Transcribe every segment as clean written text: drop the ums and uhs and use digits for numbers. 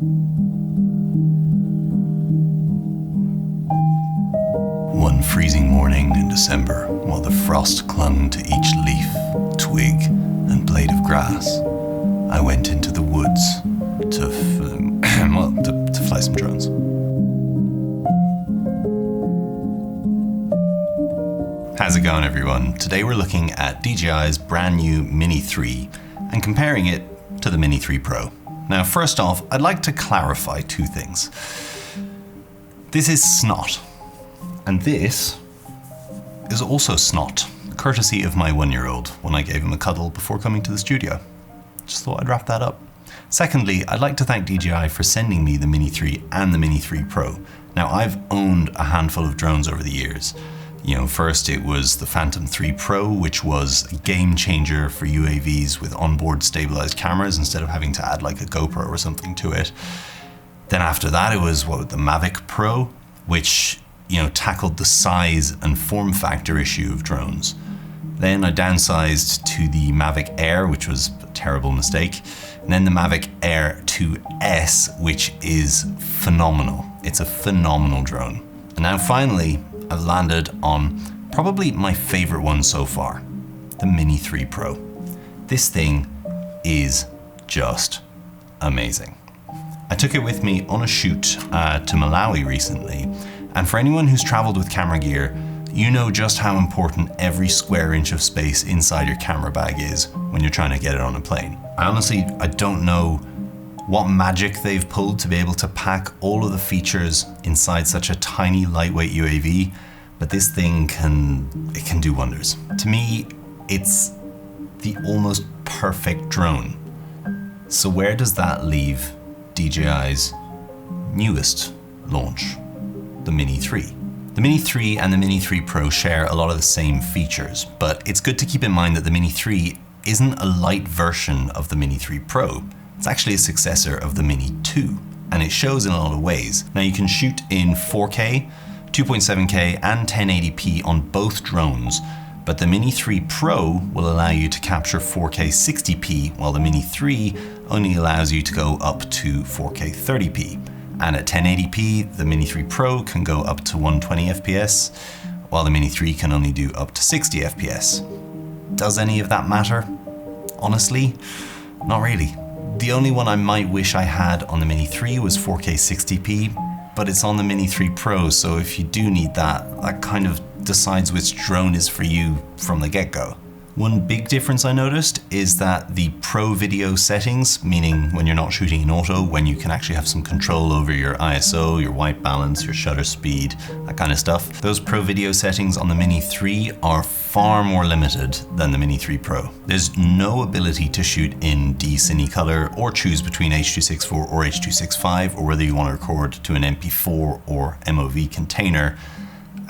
One freezing morning in December, while the frost clung to each leaf, twig, and blade of grass, I went into the woods to fly some drones. How's it going, everyone? Today we're looking at DJI's brand new Mini 3 and comparing it to the Mini 3 Pro. Now, first off, I'd like to clarify two things. This is snot. And this is also snot, courtesy of my 1-year-old when I gave him a cuddle before coming to the studio. Just thought I'd wrap that up. Secondly, I'd like to thank DJI for sending me the Mini 3 and the Mini 3 Pro. Now, I've owned a handful of drones over the years. You know, first it was the Phantom 3 Pro, which was a game changer for UAVs with onboard stabilized cameras instead of having to add like a GoPro or something to it. Then after that, it was the Mavic Pro, which tackled the size and form factor issue of drones. Then I downsized to the Mavic Air, which was a terrible mistake. And then the Mavic Air 2S, which is phenomenal. It's a phenomenal drone. And now finally, I've landed on probably my favorite one so far, the Mini 3 Pro. This thing is just amazing. I took it with me on a shoot to Malawi recently. And for anyone who's traveled with camera gear, you know just how important every square inch of space inside your camera bag is when you're trying to get it on a plane. I don't know what magic they've pulled to be able to pack all of the features inside such a tiny, lightweight UAV, but this thing can do wonders. To me, it's the almost perfect drone. So where does that leave DJI's newest launch? The Mini 3. The Mini 3 and the Mini 3 Pro share a lot of the same features, but it's good to keep in mind that the Mini 3 isn't a light version of the Mini 3 Pro. It's actually a successor of the Mini 2, and it shows in a lot of ways. Now you can shoot in 4K, 2.7K, and 1080p on both drones, but the Mini 3 Pro will allow you to capture 4K 60p, while the Mini 3 only allows you to go up to 4K 30p. And at 1080p, the Mini 3 Pro can go up to 120 FPS, while the Mini 3 can only do up to 60 FPS. Does any of that matter? Honestly, not really. The only one I might wish I had on the Mini 3 was 4K 60p, but it's on the Mini 3 Pro, so if you do need that, that kind of decides which drone is for you from the get-go. One big difference I noticed is that the Pro video settings, meaning when you're not shooting in auto, when you can actually have some control over your ISO, your white balance, your shutter speed, that kind of stuff, those Pro video settings on the Mini 3 are far more limited than the Mini 3 Pro. There's no ability to shoot in D-Cine color or choose between H.264 or H.265, or whether you want to record to an MP4 or MOV container,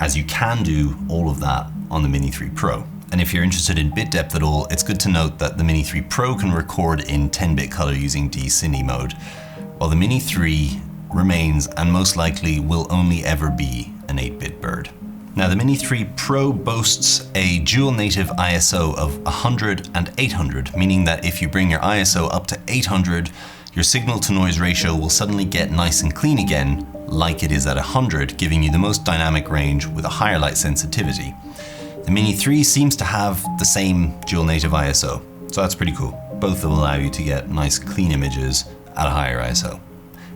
as you can do all of that on the Mini 3 Pro. And if you're interested in bit depth at all, it's good to note that the Mini 3 Pro can record in 10-bit color using D-Cine mode, while the Mini 3 remains and most likely will only ever be an 8-bit bird. Now, the Mini 3 Pro boasts a dual native ISO of 100 and 800, meaning that if you bring your ISO up to 800, your signal to noise ratio will suddenly get nice and clean again, like it is at 100, giving you the most dynamic range with a higher light sensitivity. The Mini 3 seems to have the same dual native ISO, so that's pretty cool. Both will allow you to get nice clean images at a higher ISO.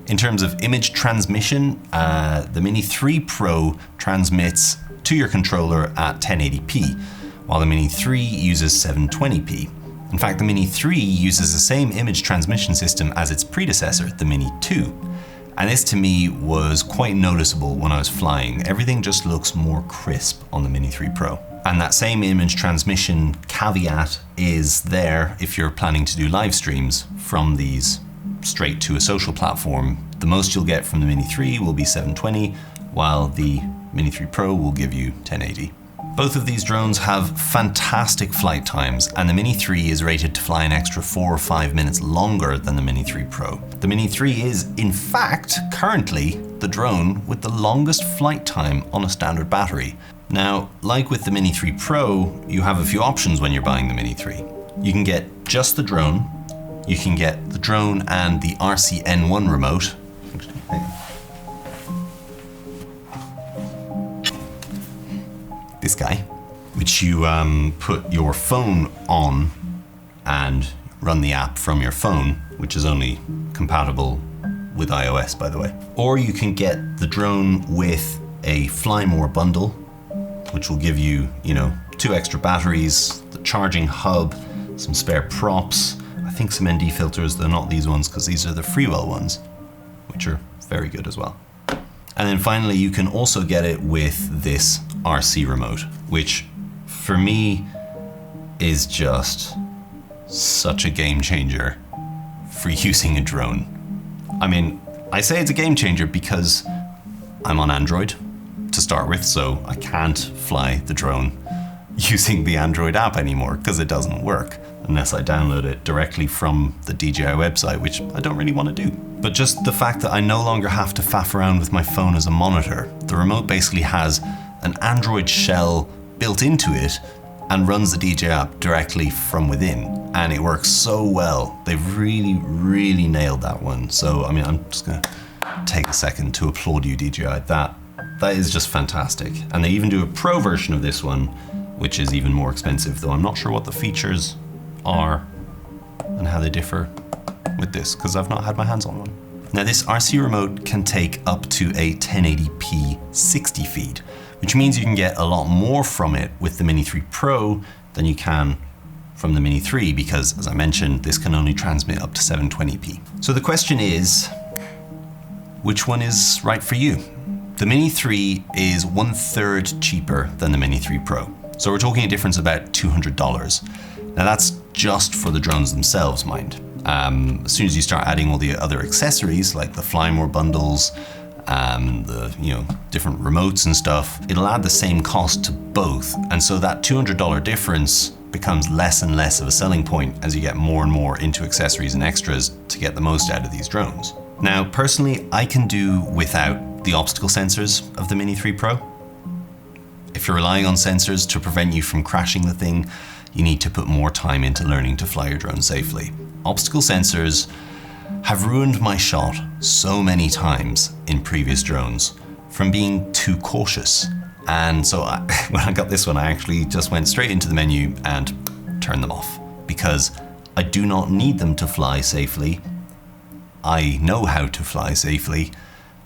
In terms of image transmission, the Mini 3 Pro transmits to your controller at 1080p, while the Mini 3 uses 720p. In fact, the Mini 3 uses the same image transmission system as its predecessor, the Mini 2. And this to me was quite noticeable when I was flying. Everything just looks more crisp on the Mini 3 Pro. And that same image transmission caveat is there if you're planning to do live streams from these straight to a social platform. The most you'll get from the Mini 3 will be 720, while the Mini 3 Pro will give you 1080. Both of these drones have fantastic flight times, and the Mini 3 is rated to fly an extra 4 or 5 minutes longer than the Mini 3 Pro. The Mini 3 is, in fact, currently the drone with the longest flight time on a standard battery. Now, like with the Mini 3 Pro, you have a few options when you're buying the Mini 3. You can get just the drone, you can get the drone and the RCN1 remote. This guy, which you put your phone on and run the app from your phone, which is only compatible with iOS, by the way. Or you can get the drone with a Fly More bundle, which will give you, 2 extra batteries, the charging hub, some spare props, I think some ND filters, though not these ones because these are the Freewell ones, which are very good as well. And then finally, you can also get it with this RC remote, which for me is just such a game changer for using a drone. I mean, I say it's a game changer because I'm on Android to start with, so I can't fly the drone using the Android app anymore because it doesn't work unless I download it directly from the DJI website, which I don't really want to do. But just the fact that I no longer have to faff around with my phone as a monitor. The remote basically has an Android shell built into it and runs the DJI app directly from within. And it works so well. They've really, really nailed that one. So, I mean, I'm just gonna take a second to applaud you, DJI. That is just fantastic. And they even do a pro version of this one, which is even more expensive, though I'm not sure what the features are and how they differ with this, because I've not had my hands on one. Now, this RC remote can take up to a 1080p 60 feed, which means you can get a lot more from it with the Mini 3 Pro than you can from the Mini 3, because as I mentioned, this can only transmit up to 720p. So the question is, which one is right for you? The Mini 3 is 1/3 cheaper than the Mini 3 Pro. So we're talking a difference of about $200. Now that's just for the drones themselves, mind. As soon as you start adding all the other accessories like the Fly More bundles, the different remotes and stuff, it'll add the same cost to both. And so that $200 difference becomes less and less of a selling point as you get more and more into accessories and extras to get the most out of these drones. Now, personally, I can do without the obstacle sensors of the Mini 3 Pro. If you're relying on sensors to prevent you from crashing the thing, you need to put more time into learning to fly your drone safely. Obstacle sensors have ruined my shot so many times in previous drones from being too cautious. And so when I got this one, I actually just went straight into the menu and turned them off because I do not need them to fly safely. I know how to fly safely.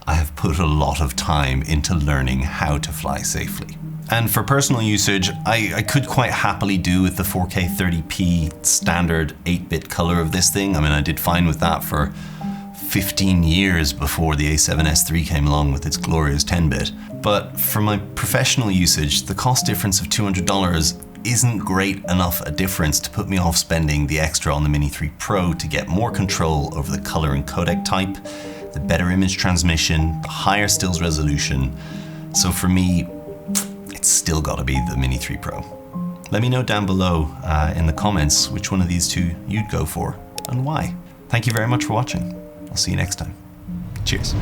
I have put a lot of time into learning how to fly safely. And for personal usage, I could quite happily do with the 4K 30p standard 8-bit color of this thing. I mean, I did fine with that for 15 years before the A7S III came along with its glorious 10-bit. But for my professional usage, the cost difference of $200 isn't great enough a difference to put me off spending the extra on the Mini 3 Pro to get more control over the color and codec type, the better image transmission, the higher stills resolution. So for me, it's still gotta be the Mini 3 Pro. Let me know down below in the comments which one of these two you'd go for and why. Thank you very much for watching. I'll see you next time. Cheers.